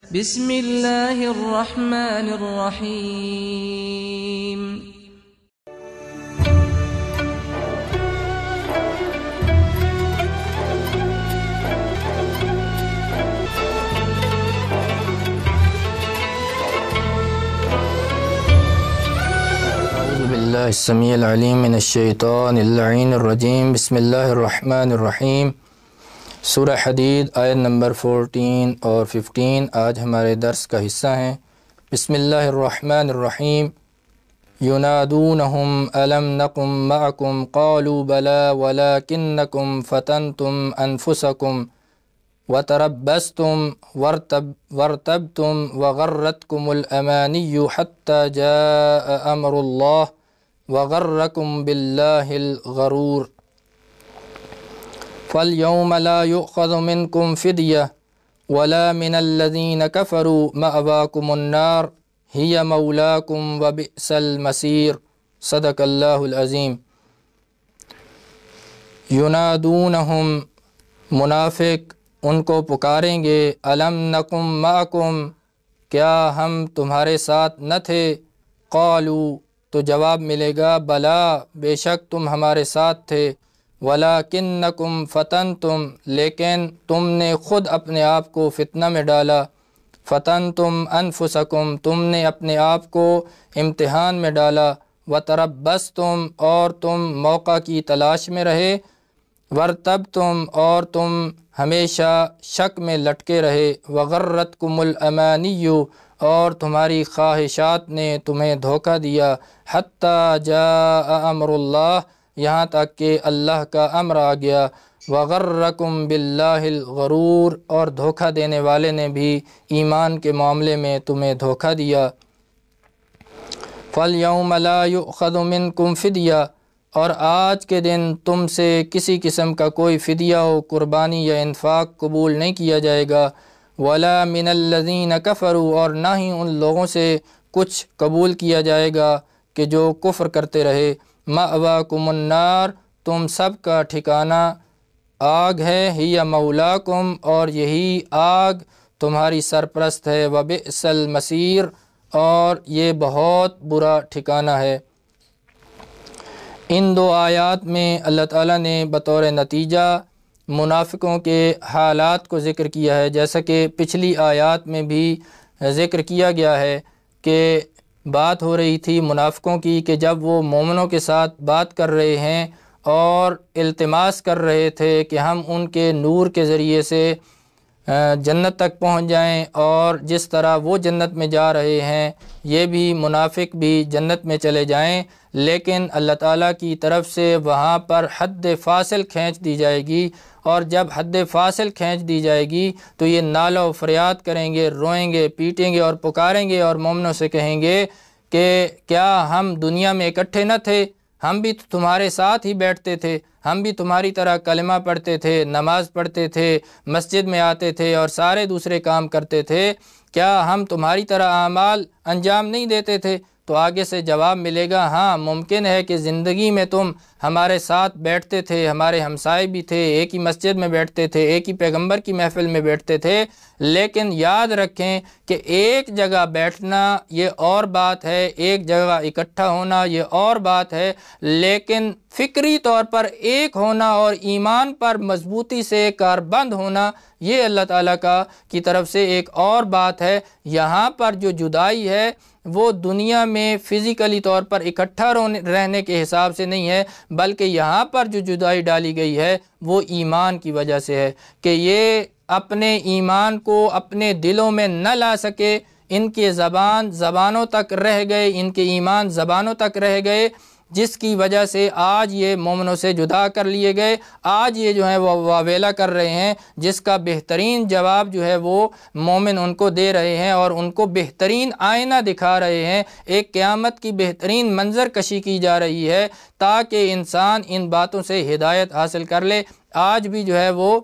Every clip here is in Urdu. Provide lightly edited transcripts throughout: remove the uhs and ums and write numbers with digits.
بسم اللہ الرحمن الرحیم۔ اعوذ باللہ السمیع العلیم من الشیطان اللعین الرجیم۔ بسم اللہ الرحمن الرحیم۔ سورہ حدید آیت نمبر 14 اور 15 آج ہمارے درس کا حصہ ہیں۔ بسم اللہ الرحمن الرحیم۔ ینادونہم الم نکم معکم قالوا بلی ولکنکم فتنتم انفسکم وتربصتم وارتبتم وغرتکم الامانی حتی جاء امر اللہ وغرکم باللہ الغرور۔ فَالْيَوْمَ لَا يُؤْخَذُ مِنْكُمْ فِدْيَةٌ وَلَا مِنَ الَّذِينَ كَفَرُوا مَأْوَاكُمُ النَّارُ هِيَ مَوْلَاكُمْ وَبِئْسَ الْمَصِيرُ۔ صدق اللہ العظیم۔ ینادونہم، منافق ان کو پکاریں گے، الم نکم معکم، کیا ہم تمہارے ساتھ نہ تھے؟ قالوا، تو جواب ملے گا، بلا، بے شک تم ہمارے ساتھ تھے، وَلَكِنَّكُمْ فَتَنْتُمْ، لیکن تم نے خود اپنے آپ کو فتنہ میں ڈالا، فَتَنْتُمْ أَنفُسَكُمْ، تم نے اپنے آپ کو امتحان میں ڈالا، وَتَرَبَّصْتُمْ، اور تم موقع کی تلاش میں رہے، وَارْتَبْتُمْ، اور تم ہمیشہ شک میں لٹکے رہے، وَغَرَّتْكُمُ الْأَمَانِيُّ، اور تمہاری خواہشات نے تمہیں دھوکہ دیا، حَتَّى جَاءَ أَمْرُ اللَّهِ، یہاں تک کہ اللہ کا امر آ گیا، وغرکم باللہ الغرور، اور دھوکہ دینے والے نے بھی ایمان کے معاملے میں تمہیں دھوکہ دیا۔ فَالْيَوْمَ لَا يُؤْخَذُ مِنْكُمْ فِدْيَةٌ، اور آج کے دن تم سے کسی قسم کا کوئی فدیہ و قربانی یا انفاق قبول نہیں کیا جائے گا، وَلَا مِنَ الَّذِينَ كَفَرُوا، اور نہ ہی ان لوگوں سے کچھ قبول کیا جائے گا کہ جو کفر کرتے رہے، مأواکم النار، تم سب کا ٹھکانہ آگ ہے، ہی مولاکم، اور یہی آگ تمہاری سرپرست ہے، وبئس المصیر، اور یہ بہت برا ٹھکانہ ہے۔ ان دو آیات میں اللہ تعالیٰ نے بطور نتیجہ منافقوں کے حالات کو ذکر کیا ہے، جیسا کہ پچھلی آیات میں بھی ذکر کیا گیا ہے کہ بات ہو رہی تھی منافقوں کی کہ جب وہ مومنوں کے ساتھ بات کر رہے ہیں اور التماس کر رہے تھے کہ ہم ان کے نور کے ذریعے سے جنت تک پہنچ جائیں، اور جس طرح وہ جنت میں جا رہے ہیں یہ بھی منافق بھی جنت میں چلے جائیں، لیکن اللہ تعالیٰ کی طرف سے وہاں پر حد فاصل کھینچ دی جائے گی، اور جب حد فاصل کھینچ دی جائے گی تو یہ نالہ و فریاد کریں گے، روئیں گے، پیٹیں گے اور پکاریں گے، اور مومنوں سے کہیں گے کہ کیا ہم دنیا میں اکٹھے نہ تھے؟ ہم بھی تمہارے ساتھ ہی بیٹھتے تھے، ہم بھی تمہاری طرح کلمہ پڑھتے تھے، نماز پڑھتے تھے، مسجد میں آتے تھے اور سارے دوسرے کام کرتے تھے، کیا ہم تمہاری طرح اعمال انجام نہیں دیتے تھے؟ تو آگے سے جواب ملے گا، ہاں ممکن ہے کہ زندگی میں تم ہمارے ساتھ بیٹھتے تھے، ہمارے ہمسائے بھی تھے، ایک ہی مسجد میں بیٹھتے تھے، ایک ہی پیغمبر کی محفل میں بیٹھتے تھے، لیکن یاد رکھیں کہ ایک جگہ بیٹھنا یہ اور بات ہے، ایک جگہ اکٹھا ہونا یہ اور بات ہے، لیکن فکری طور پر ایک ہونا اور ایمان پر مضبوطی سے کاربند ہونا یہ اللہ تعالیٰ کی طرف سے ایک اور بات ہے۔ یہاں پر جو جدائی ہے وہ دنیا میں فزیکلی طور پر اکٹھا رہنے کے حساب سے نہیں ہے، بلکہ یہاں پر جو جدائی ڈالی گئی ہے وہ ایمان کی وجہ سے ہے کہ یہ اپنے ایمان کو اپنے دلوں میں نہ لا سکے، ان کے زبانوں تک رہ گئے، ان کے ایمان زبانوں تک رہ گئے، جس کی وجہ سے آج یہ مومنوں سے جدا کر لیے گئے، آج یہ جو ہے وہ واویلا کر رہے ہیں، جس کا بہترین جواب جو ہے وہ مومن ان کو دے رہے ہیں اور ان کو بہترین آئینہ دکھا رہے ہیں، ایک قیامت کی بہترین منظر کشی کی جا رہی ہے تاکہ انسان ان باتوں سے ہدایت حاصل کر لے، آج بھی جو ہے وہ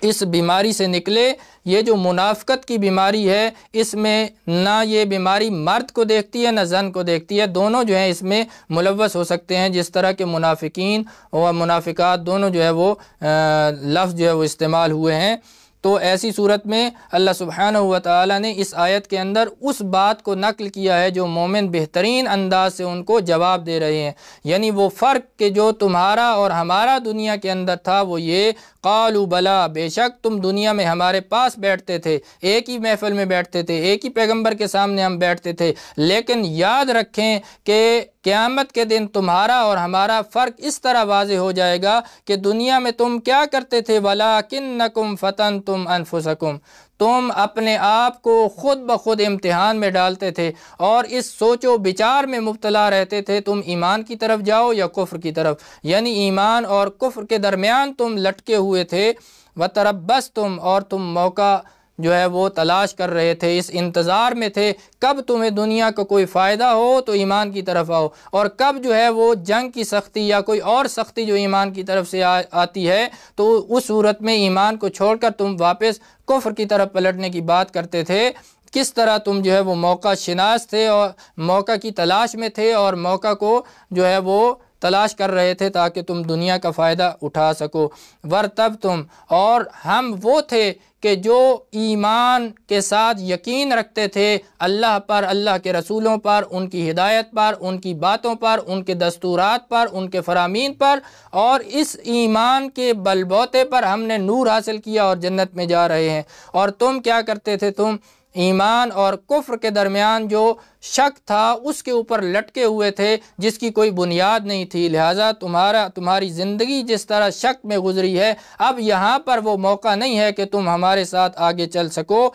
اس بیماری سے نکلے۔ یہ جو منافقت کی بیماری ہے اس میں نہ یہ بیماری مرد کو دیکھتی ہے نہ زن کو دیکھتی ہے، دونوں جو ہیں اس میں ملوث ہو سکتے ہیں، جس طرح کے منافقین اور منافقات دونوں جو ہے وہ لفظ جو ہے وہ استعمال ہوئے ہیں۔ تو ایسی صورت میں اللہ سبحانہ و تعالی نے اس آیت کے اندر اس بات کو نقل کیا ہے جو مومن بہترین انداز سے ان کو جواب دے رہے ہیں، یعنی وہ فرق کہ جو تمہارا اور ہمارا دنیا کے اندر تھا وہ یہ، قالوا بلا، بے شک تم دنیا میں ہمارے پاس بیٹھتے تھے، ایک ہی محفل میں بیٹھتے تھے، ایک ہی پیغمبر کے سامنے ہم بیٹھتے تھے، لیکن یاد رکھیں کہ قیامت کے دن تمہارا اور ہمارا فرق اس طرح واضح ہو جائے گا کہ دنیا میں تم کیا کرتے تھے، وَلَٰكِنَّكُمْ فَتَنْتُمْ أَنفُسَكُمْ، تم اپنے آپ کو خود بخود امتحان میں ڈالتے تھے اور اس سوچ و بچار میں مبتلا رہتے تھے تم ایمان کی طرف جاؤ یا کفر کی طرف، یعنی ایمان اور کفر کے درمیان تم لٹکے ہوئے تھے، وَتَرَبَّصْتُمْ، اور تم موقع جو ہے وہ تلاش کر رہے تھے، اس انتظار میں تھے کب تمہیں دنیا کا کوئی فائدہ ہو تو ایمان کی طرف آؤ، اور کب جو ہے وہ جنگ کی سختی یا کوئی اور سختی جو ایمان کی طرف سے آتی ہے تو اس صورت میں ایمان کو چھوڑ کر تم واپس کفر کی طرف پلٹنے کی بات کرتے تھے۔ کس طرح تم جو ہے وہ موقع شناس تھے اور موقع کی تلاش میں تھے اور موقع کو جو ہے وہ تلاش کر رہے تھے تاکہ تم دنیا کا فائدہ اٹھا سکو، وَارْتَبْتُمْ، اور ہم وہ تھے کہ جو ایمان کے ساتھ یقین رکھتے تھے اللہ پر، اللہ کے رسولوں پر، ان کی ہدایت پر، ان کی باتوں پر، ان کے دستورات پر، ان کے فرامین پر، اور اس ایمان کے بل بوتے پر ہم نے نور حاصل کیا اور جنت میں جا رہے ہیں۔ اور تم کیا کرتے تھے، تم ایمان اور کفر کے درمیان جو شک تھا اس کے اوپر لٹکے ہوئے تھے جس کی کوئی بنیاد نہیں تھی، لہٰذا تمہاری زندگی جس طرح شک میں گزری ہے اب یہاں پر وہ موقع نہیں ہے کہ تم ہمارے ساتھ آگے چل سکو۔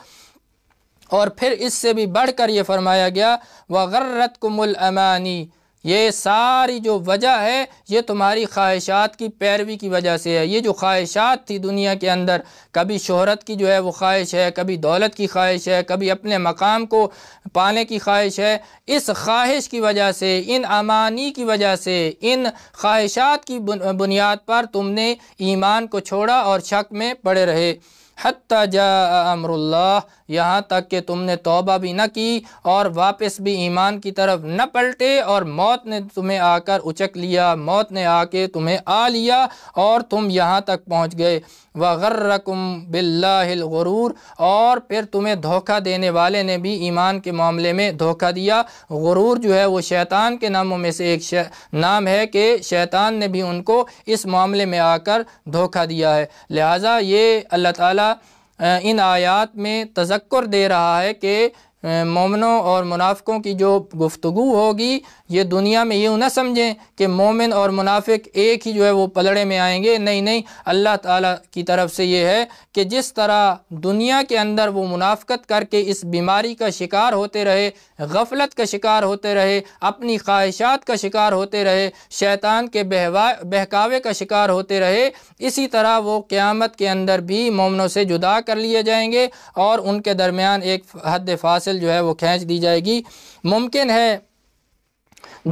اور پھر اس سے بھی بڑھ کر یہ فرمایا گیا وَغَرَّتْكُمُ الْأَمَانِي، یہ ساری جو وجہ ہے یہ تمہاری خواہشات کی پیروی کی وجہ سے ہے۔ یہ جو خواہشات تھی دنیا کے اندر، کبھی شہرت کی جو ہے وہ خواہش ہے، کبھی دولت کی خواہش ہے، کبھی اپنے مقام کو پانے کی خواہش ہے، اس خواہش کی وجہ سے، ان امانی کی وجہ سے، ان خواہشات کی بنیاد پر تم نے ایمان کو چھوڑا اور شک میں پڑے رہے، حتی جاء امر اللہ، یہاں تک کہ تم نے توبہ بھی نہ کی اور واپس بھی ایمان کی طرف نہ پلٹے اور موت نے تمہیں آ کر اچک لیا، موت نے آ کے تمہیں آ لیا اور تم یہاں تک پہنچ گئے۔ وَغَرَّكُمْ بِاللَّهِ الْغُرُورُ، اور پھر تمہیں دھوکہ دینے والے نے بھی ایمان کے معاملے میں دھوکہ دیا۔ غرور جو ہے وہ شیطان کے ناموں میں سے ایک نام ہے کہ شیطان نے بھی ان کو اس معاملے میں آ کر دھوکہ دیا ہے۔ لہٰذا یہ اللہ تعالیٰ ان آیات میں تذکر دے رہا ہے کہ مومنوں اور منافقوں کی جو گفتگو ہوگی یہ دنیا میں یوں نہ سمجھیں کہ مومن اور منافق ایک ہی جو ہے وہ پلڑے میں آئیں گے، نہیں، اللہ تعالیٰ کی طرف سے یہ ہے کہ جس طرح دنیا کے اندر وہ منافقت کر کے اس بیماری کا شکار ہوتے رہے، غفلت کا شکار ہوتے رہے، اپنی خواہشات کا شکار ہوتے رہے، شیطان کے بہکاوے کا شکار ہوتے رہے، اسی طرح وہ قیامت کے اندر بھی مومنوں سے جدا کر لیے جائیں گے اور ان کے درمیان ایک حد فاصل جو ہے وہ کھینچ دی جائے گی۔ ممکن ہے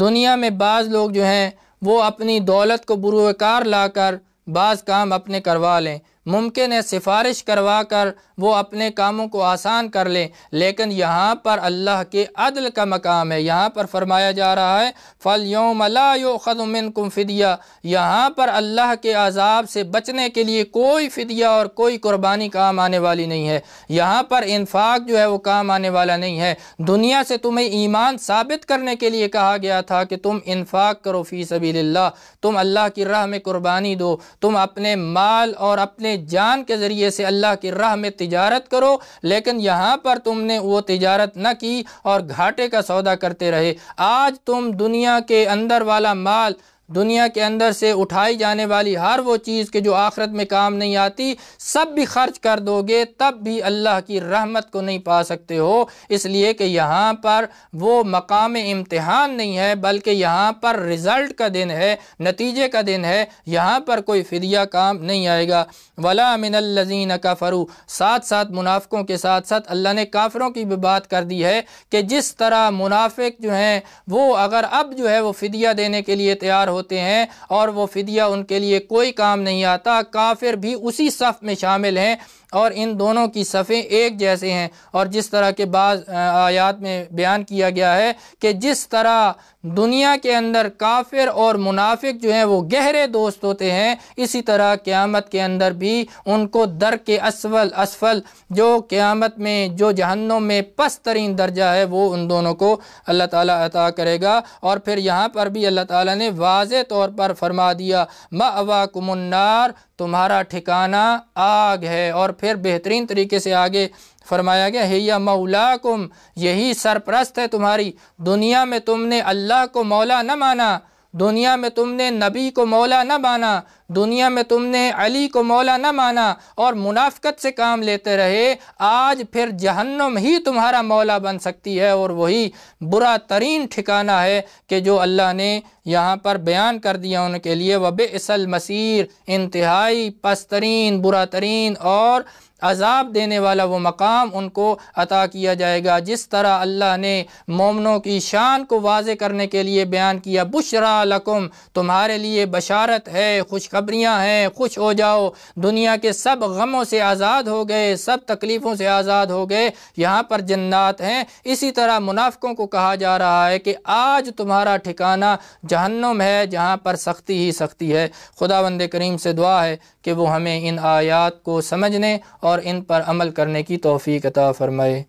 دنیا میں بعض لوگ جو ہیں وہ اپنی دولت کو بروئے کار لا کر بعض کام اپنے کروا لیں، ممکن ہے سفارش کروا کر وہ اپنے کاموں کو آسان کر لیں، لیکن یہاں پر اللہ کے عدل کا مقام ہے۔ یہاں پر فرمایا جا رہا ہے فَالْيَوْمَ لَا يُؤْخَذُ مِنْكُمْ فِدْيَةٌ، یہاں پر اللہ کے عذاب سے بچنے کے لیے کوئی فدیہ اور کوئی قربانی کام آنے والی نہیں ہے، یہاں پر انفاق جو ہے وہ کام آنے والا نہیں ہے۔ دنیا سے تمہیں ایمان ثابت کرنے کے لیے کہا گیا تھا کہ تم انفاق کرو فی سبیل اللہ، تم اللہ کی راہ میں قربانی دو، تم اپنے مال اور اپنے جان کے ذریعے سے اللہ کی راہ میں تجارت کرو، لیکن یہاں پر تم نے وہ تجارت نہ کی اور گھاٹے کا سودا کرتے رہے۔ آج تم دنیا کے اندر والا مال، دنیا کے اندر سے اٹھائی جانے والی ہر وہ چیز کہ جو آخرت میں کام نہیں آتی سب بھی خرچ کر دو گے تب بھی اللہ کی رحمت کو نہیں پا سکتے ہو، اس لیے کہ یہاں پر وہ مقام امتحان نہیں ہے بلکہ یہاں پر رزلٹ کا دن ہے، نتیجے کا دن ہے، یہاں پر کوئی فدیہ کام نہیں آئے گا۔ وَلَا مِنَ الَّذِينَ كَفَرُوا، ساتھ منافقوں کے ساتھ اللہ نے کافروں کی بھی بات کر دی ہے کہ جس طرح منافق جو ہیں وہ اگر اب جو ہے وہ فدیہ دینے کے لیے تیار ہوتے ہیں اور وہ فدیہ ان کے لیے کوئی کام نہیں آتا، کافر بھی اسی صف میں شامل ہیں اور ان دونوں کی صفیں ایک جیسے ہیں۔ اور جس طرح کے بعض آیات میں بیان کیا گیا ہے کہ جس طرح دنیا کے اندر کافر اور منافق جو ہیں وہ گہرے دوست ہوتے ہیں، اسی طرح قیامت کے اندر بھی ان کو درک کے اسفل جو قیامت میں جو جہنم میں پست ترین درجہ ہے وہ ان دونوں کو اللہ تعالیٰ عطا کرے گا۔ اور پھر یہاں پر بھی اللہ تعالیٰ نے واضح طور پر فرما دیا مأواکم النار، تمہارا ٹھکانہ آگ ہے۔ اور پھر بہترین طریقے سے آگے فرمایا گیا ہی مولاکم، یہی سرپرست ہے تمہاری۔ دنیا میں تم نے اللہ کو مولا نہ مانا، دنیا میں تم نے نبی کو مولا نہ مانا، دنیا میں تم نے علی کو مولا نہ مانا اور منافقت سے کام لیتے رہے، آج پھر جہنم ہی تمہارا مولا بن سکتی ہے۔ اور وہی برا ترین ٹھکانہ ہے کہ جو اللہ نے یہاں پر بیان کر دیا ان کے لیے، وَبِئْسَ الْمَصِيرُ، انتہائی پسترین، برا ترین اور عذاب دینے والا وہ مقام ان کو عطا کیا جائے گا۔ جس طرح اللہ نے مومنوں کی شان کو واضح کرنے کے لیے بیان کیا، بشرا لکم، تمہارے لیے بشارت ہے، خوشخبریاں ہیں، خوش ہو جاؤ، دنیا کے سب غموں سے آزاد ہو گئے، سب تکلیفوں سے آزاد ہو گئے، یہاں پر جنات ہیں۔ اسی طرح منافقوں کو کہا جا رہا ہے کہ آج تمہارا ٹھکانہ جہنم ہے جہاں پر سختی ہی سختی ہے۔ خداوند کریم سے دعا ہے کہ وہ ہمیں ان آیات کو سمجھنے اور ان پر عمل کرنے کی توفیق عطا فرمائے۔